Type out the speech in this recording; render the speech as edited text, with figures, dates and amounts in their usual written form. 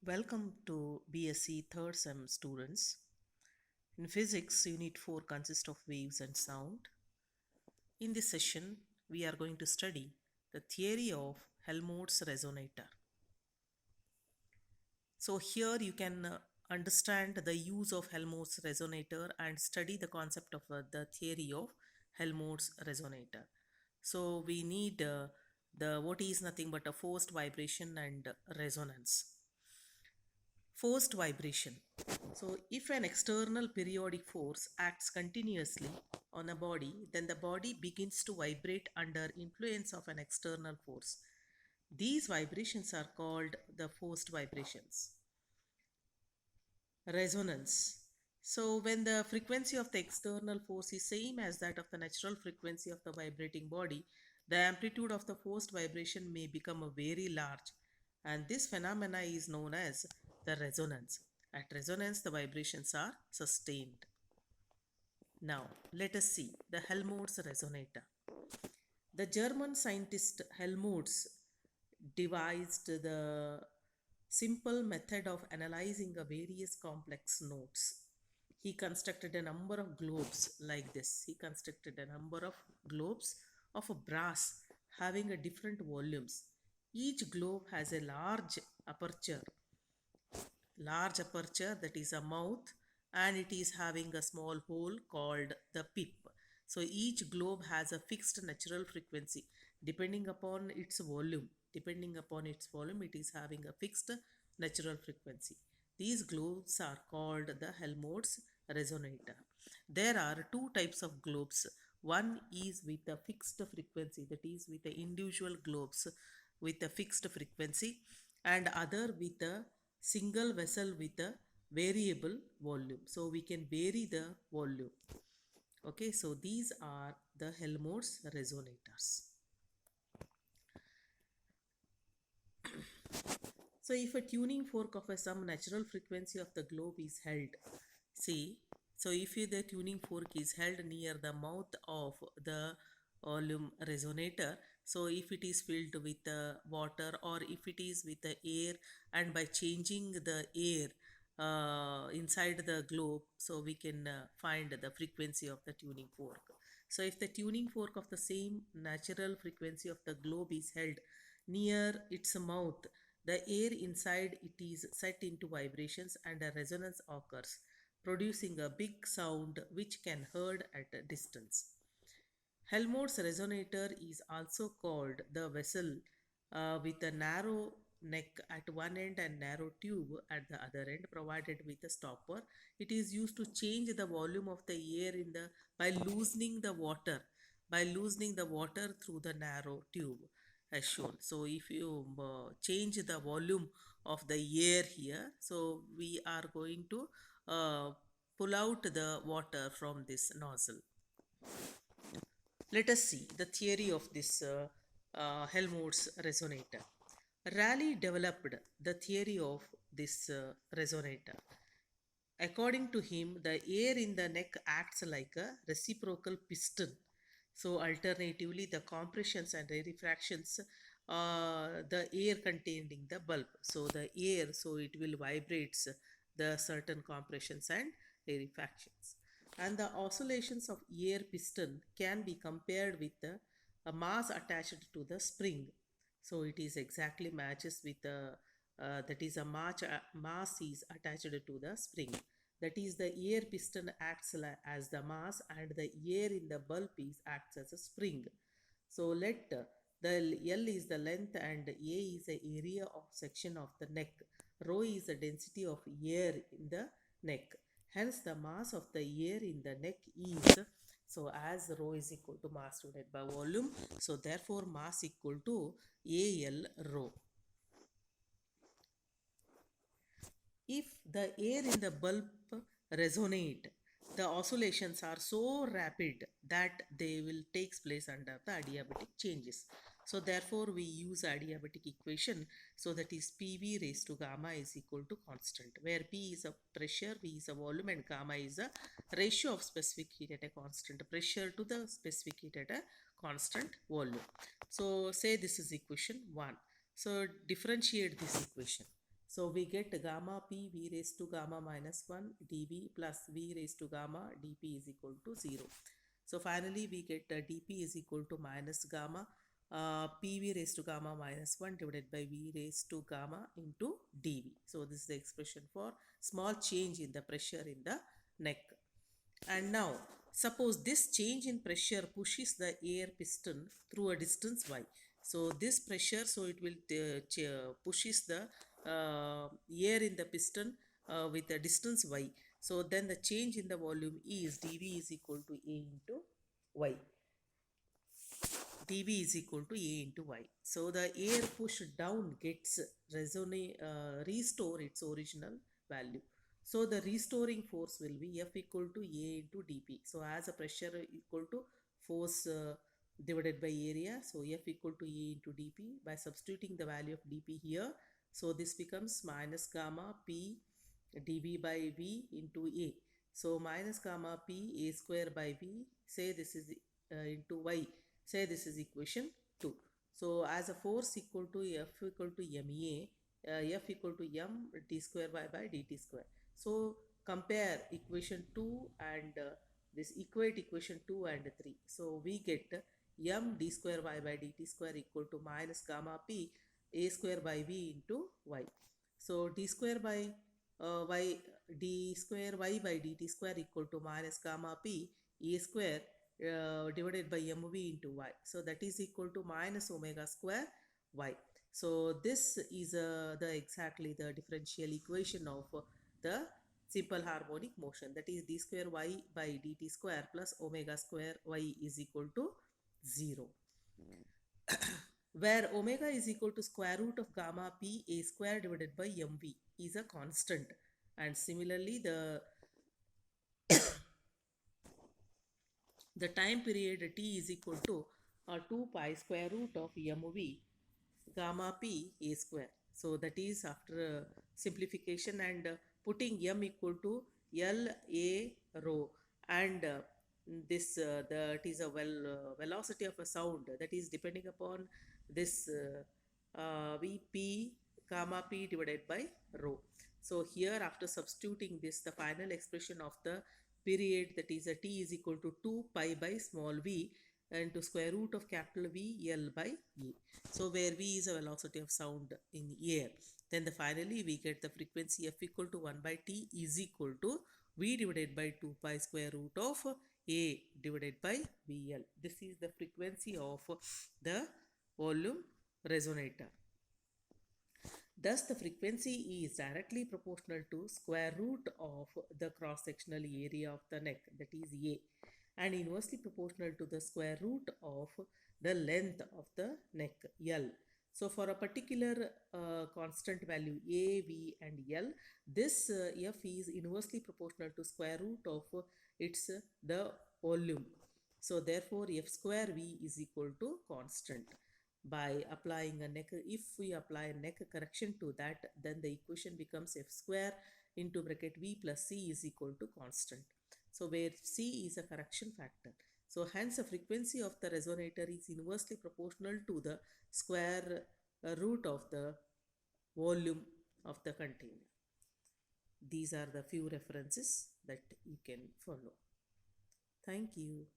Welcome to BSc third sem students. In physics, unit 4 consists of waves and sound. In this session, we are going to study the theory of Helmholtz resonator. So here you can understand the use of Helmholtz resonator and study the concept of the theory of Helmholtz resonator. So we need the what is nothing but a forced vibration and resonance. Forced vibration. So, if an external periodic force acts continuously on a body, then the body begins to vibrate under influence of an external force. These vibrations are called the forced vibrations. Resonance. So, when the frequency of the external force is same as that of the natural frequency of the vibrating body, the amplitude of the forced vibration may become a very large, and this phenomena is known as the resonance. At resonance, the vibrations are sustained. Now, let us see the Helmholtz resonator. The German scientist Helmholtz devised the simple method of analyzing a various complex notes. He constructed a number of globes like this. He constructed a number of globes of a brass having a different volumes. Each globe has a large aperture that is a mouth, and it is having a small hole called the pip. So each globe has a fixed natural frequency depending upon its volume. It is having a fixed natural frequency. These globes are called the Helmholtz resonator. There are two types of globes. One is with a fixed frequency, that is with the individual globes with a fixed frequency, and other with a single vessel with a variable volume. So we can vary the volume. Okay, so these are the Helmholtz resonators. So if a tuning fork of some natural frequency of the globe is held, see, so if the tuning fork is held near the mouth of the volume resonator, so if it is filled with water or if it is with the air, and by changing the air inside the globe, so we can find the frequency of the tuning fork. So if the tuning fork of the same natural frequency of the globe is held near its mouth, the air inside it is set into vibrations and a resonance occurs, producing a big sound which can heard at a distance. Helmholtz resonator is also called the vessel with a narrow neck at one end and narrow tube at the other end provided with a stopper. It is used to change the volume of the air in the by loosening the water through the narrow tube as shown. So if you change the volume of the air here, so we are going to pull out the water from this nozzle. Let us see the theory of this Helmholtz resonator. Rayleigh developed the theory of this resonator. According to him, the air in the neck acts like a reciprocal piston. So, alternatively, the compressions and refractions, the air contained in the bulb. So, the air, so it will vibrates the certain compressions and rarefactions. And the oscillations of air piston can be compared with a mass attached to the spring. So, it is exactly matches with the that is a mass is attached to the spring. That is, the air piston acts as the mass and the air in the bulb is acts as a spring. So let the L is the length and A is the area of section of the neck. Rho is the density of air in the neck. Hence the mass of the air in the neck is, so as rho is equal to mass divided by volume, so therefore mass equal to AL rho. If the air in the bulb resonate, the oscillations are so rapid that they will take place under the adiabatic changes. So therefore we use adiabatic equation. So that is PV raised to gamma is equal to constant, where P is a pressure, V is a volume, and gamma is a ratio of specific heat at a constant pressure to the specific heat at a constant volume. So say this is equation 1. So differentiate this equation. So we get gamma p v raised to gamma minus 1 dv plus v raised to gamma dp is equal to 0. So finally we get dp is equal to minus gamma pv raised to gamma minus 1 divided by v raised to gamma into dv. So this is the expression for small change in the pressure in the neck. And now suppose this change in pressure pushes the air piston through a distance y. So this pressure, so it will pushes the air in the piston with a distance y. So then the change in the volume is dv is equal to a into y. dv is equal to a into y. So the air pushed down gets restore its original value. So the restoring force will be F equal to A into dP. So as a pressure equal to force divided by area, so F equal to A into dP. By substituting the value of dP here, so this becomes minus gamma P dV by V into A. So minus gamma P A square by V, say this is into Y, say this is equation 2. So as a force equal to F equal to MA, F equal to M d square y by dt square. So compare equation 2 and this equate equation 2 and 3. So we get m d square y by dt square equal to minus gamma p a square by v into y. So d square by y d square y by dt square equal to minus gamma p a square divided by mv into y. So that is equal to minus omega square y. So this is exactly the differential equation of the simple harmonic motion, that is d square y by dt square plus omega square y is equal to 0. Where omega is equal to square root of gamma p a square divided by mv is a constant, and similarly the time period t is equal to 2 pi square root of mv gamma p a square. So that is after simplification and putting m equal to L a rho, and this that is a velocity of a sound, that is depending upon this Vp gamma p divided by rho. So here after substituting this, the final expression of the period, that is a t is equal to 2 pi by small v into square root of capital V L by A. So where V is a velocity of sound in air, then finally we get the frequency F equal to 1 by T is equal to V divided by 2 pi square root of A divided by VL. This is the frequency of the volume resonator. Thus, the frequency is directly proportional to square root of the cross-sectional area of the neck, that is A, and inversely proportional to the square root of the length of the neck, L. So for a particular constant value A, V and L, this F is inversely proportional to square root of its the volume. So therefore F square V is equal to constant. By applying a neck, if we apply a neck correction to that, then the equation becomes F square into bracket V plus C is equal to constant. So where C is a correction factor. So hence the frequency of the resonator is inversely proportional to the square root of the volume of the container. These are the few references that you can follow. Thank you.